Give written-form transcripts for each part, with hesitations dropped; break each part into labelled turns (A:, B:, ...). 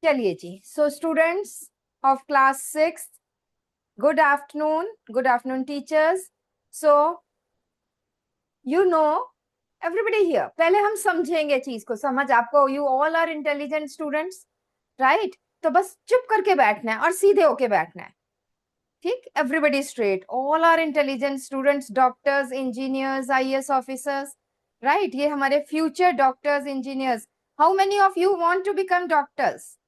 A: चलिए जी, so students of class 6, good afternoon teachers. So you know everybody here, पहले हम समझेंगे चीज को. समझ आपको, you all are intelligent students, right? तो बस चुप करके बैठना है और सीधे होके बैठना है. ठीक, everybody straight. All are intelligent students, doctors, engineers, IAS officers, right? ये हमारे future doctors, engineers. How many of you want to become doctors?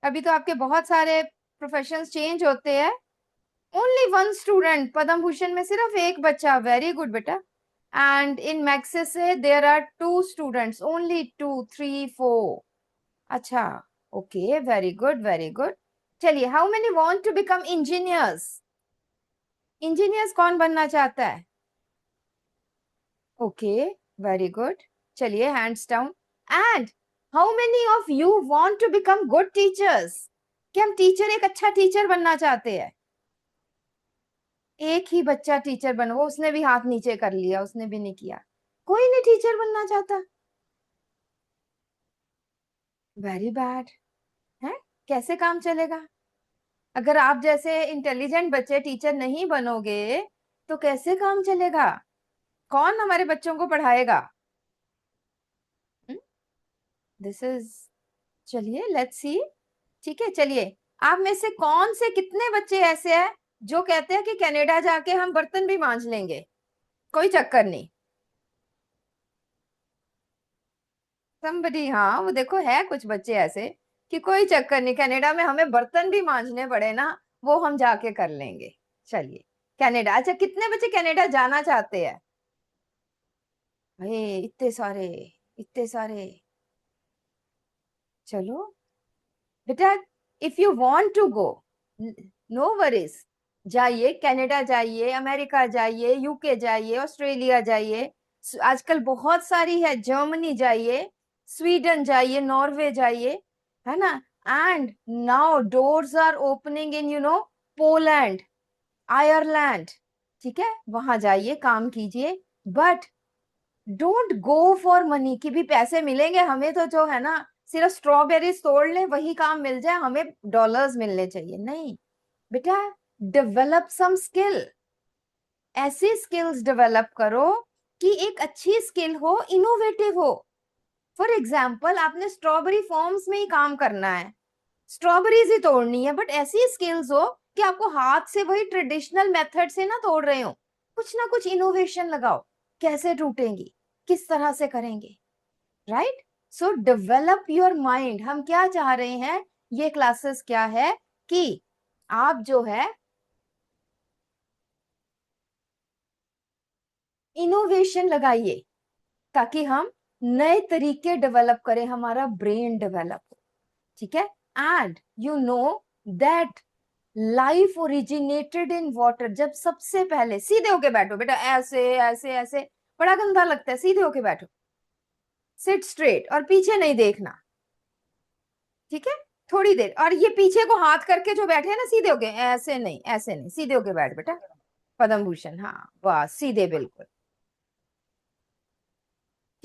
A: अभी तो आपके बहुत सारे प्रोफेशंस चेंज होते हैं. Only one student, Padma Bhushan में सिर्फ एक बच्चा. वेरी गुड बेटा. एंड इन मैक्सेस से देयर आर 2 स्टूडेंट्स, ओनली 2, 3, 4. अच्छा, okay, very good, very good. चलिए, how many want to become engineers? Engineers कौन बनना चाहता है? Okay, very good. चलिए, hands down. And how many of you want to become good teachers? कि हम टीचर, एक अच्छा टीचर बनना चाहते हैं. एक ही बच्चा टीचर बन, वो उसने भी हाथ नीचे कर लिया, उसने भी नहीं किया. कोई नहीं टीचर बनना चाहता. वेरी बैड है. कैसे काम चलेगा? अगर आप जैसे इंटेलिजेंट बच्चे टीचर नहीं बनोगे तो कैसे काम चलेगा? कौन हमारे बच्चों को पढ़ाएगा? दिस इज, चलिए लेट्स सी. ठीक है, चलिए. आप में से कौन से, कितने बच्चे ऐसे हैं जो कहते हैं कि कनाडा जाके हम बर्तन भी मांज लेंगे, कोई चक्कर नहीं? somebody, हाँ, वो देखो, है कुछ बच्चे ऐसे कि कोई चक्कर नहीं, कनाडा में हमें बर्तन भी मांजने पड़े ना, वो हम जाके कर लेंगे. चलिए, कनाडा. अच्छा, कितने बच्चे कनाडा जाना चाहते हैं? अरे इतने सारे, इतने सारे. चलो बेटा, if you want to go, no worries. जाइए, कनाडा जाइए, अमेरिका जाइए, यूके जाइए, ऑस्ट्रेलिया जाइए. आजकल बहुत सारी है. जर्मनी जाइए, स्वीडन जाइए, नॉर्वे जाइए, है ना? And now doors are opening in Poland, Ireland. ठीक है, वहां जाइए, काम कीजिए. But don't go for money कि भी पैसे मिलेंगे हमें, तो जो है ना, सिर्फ स्ट्रॉबेरीज तोड़ ले वही काम मिल जाए, हमें डॉलर्स मिलने चाहिए. नहीं बेटा, डेवलप सम स्किल. ऐसी स्किल्स डेवलप करो कि एक अच्छी स्किल हो, इनोवेटिव हो. फॉर एग्जाम्पल, आपने स्ट्रॉबेरी फॉर्म्स में ही काम करना है, स्ट्रॉबेरीज ही तोड़नी है, बट ऐसी स्किल्स हो कि आपको हाथ से वही ट्रेडिशनल मेथड से ना तोड़ रहे हो, कुछ ना कुछ इनोवेशन लगाओ. कैसे टूटेंगी, किस तरह से करेंगे, right? So develop your mind. हम क्या चाह रहे हैं, ये क्लासेस क्या है कि आप जो है इनोवेशन लगाइए, ताकि हम नए तरीके डेवलप करें, हमारा ब्रेन डेवलप हो. ठीक है? And you know that life originated in water. जब सबसे पहले, सीधे होके बैठो बेटा, ऐसे ऐसे ऐसे, बड़ा गंदा लगता है. सीधे होके बैठो, सिट स्ट्रेट, और पीछे नहीं देखना. ठीक है? थोड़ी देर, और ये पीछे को हाथ करके जो बैठे हैं ना, सीधे होके, ऐसे नहीं, ऐसे नहीं, सीधे होके बैठ बेटा. पद्म भूषण, हाँ, वाह, सीधे बिल्कुल.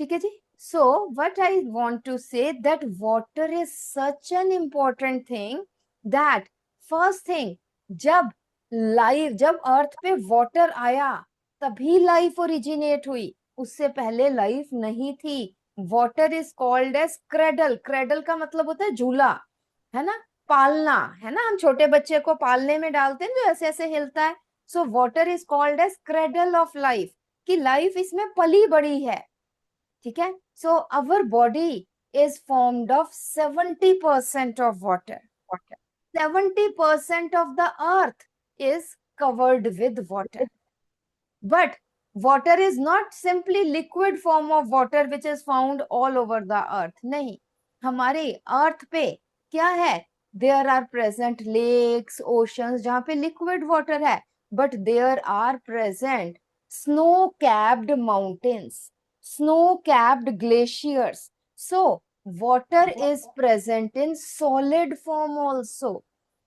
A: ठीक है जी. So what I want to say, that water is such an important thing. That first thing, जब अर्थ पे वाटर आया, तभी लाइफ ओरिजिनेट हुई. उससे पहले लाइफ नहीं थी. Water is called as cradle. Cradle का मतलब होता है झूला, है ना? पालना, है ना? हम छोटे बच्चे को पालने में डालते हैं जो ऐसे ऐसे हिलता है. So water is called as cradle of life, कि लाइफ इसमें पली बड़ी है. ठीक है? So our body is formed of 70% of water. 70% of the earth is covered with water. But water is not simply liquid form of water which is found all over the earth. नहीं, हमारे अर्थ पे क्या है? There are present lakes, oceans जहाँ पे liquid water है, but there are present snow-capped mountains, snow-capped glaciers. So water is present in solid form also.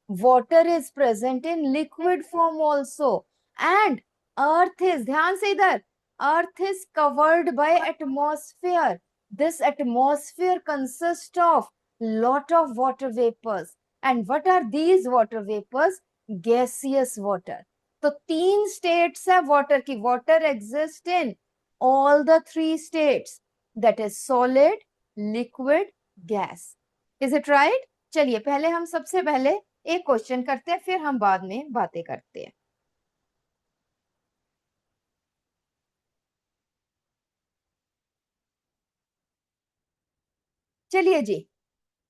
A: Water is present in liquid form also. And earth is, ध्यान से इधर, earth is covered by atmosphere. This atmosphere consists of lot of water vapors. And what are these water vapors? Gaseous water. तो तीन states है water की. Water exists in all the three states, that is solid, liquid, gas. Is it right? चलिए पहले हम सबसे पहले एक क्वेश्चन करते हैं, फिर हम बाद में बातें करते हैं. चलिए जी,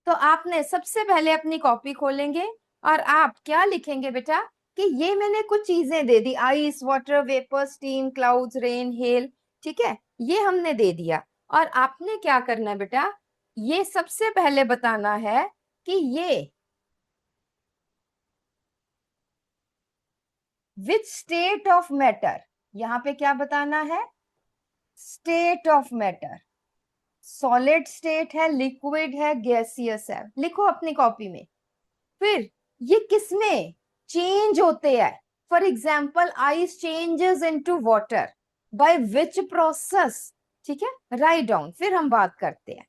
A: तो आपने सबसे पहले अपनी कॉपी खोलेंगे और आप क्या लिखेंगे बेटा कि ये मैंने कुछ चीजें दे दी, ice, water, vapour, steam, clouds, rain, hail. ठीक है, ये हमने दे दिया. और आपने क्या करना है बेटा, ये सबसे पहले बताना है कि ये विच स्टेट ऑफ मैटर. यहां पे क्या बताना है? State of matter. Solid state है, लिक्विड है, गैसियस है. लिखो अपनी कॉपी में. फिर ये किसमें चेंज होते हैं? For example ice changes into water. By which process? ठीक है, राइट डाउन, फिर हम बात करते हैं.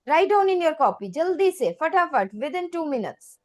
A: Write down in your copy, जल्दी से, फटाफट, विद इन 2 minutes.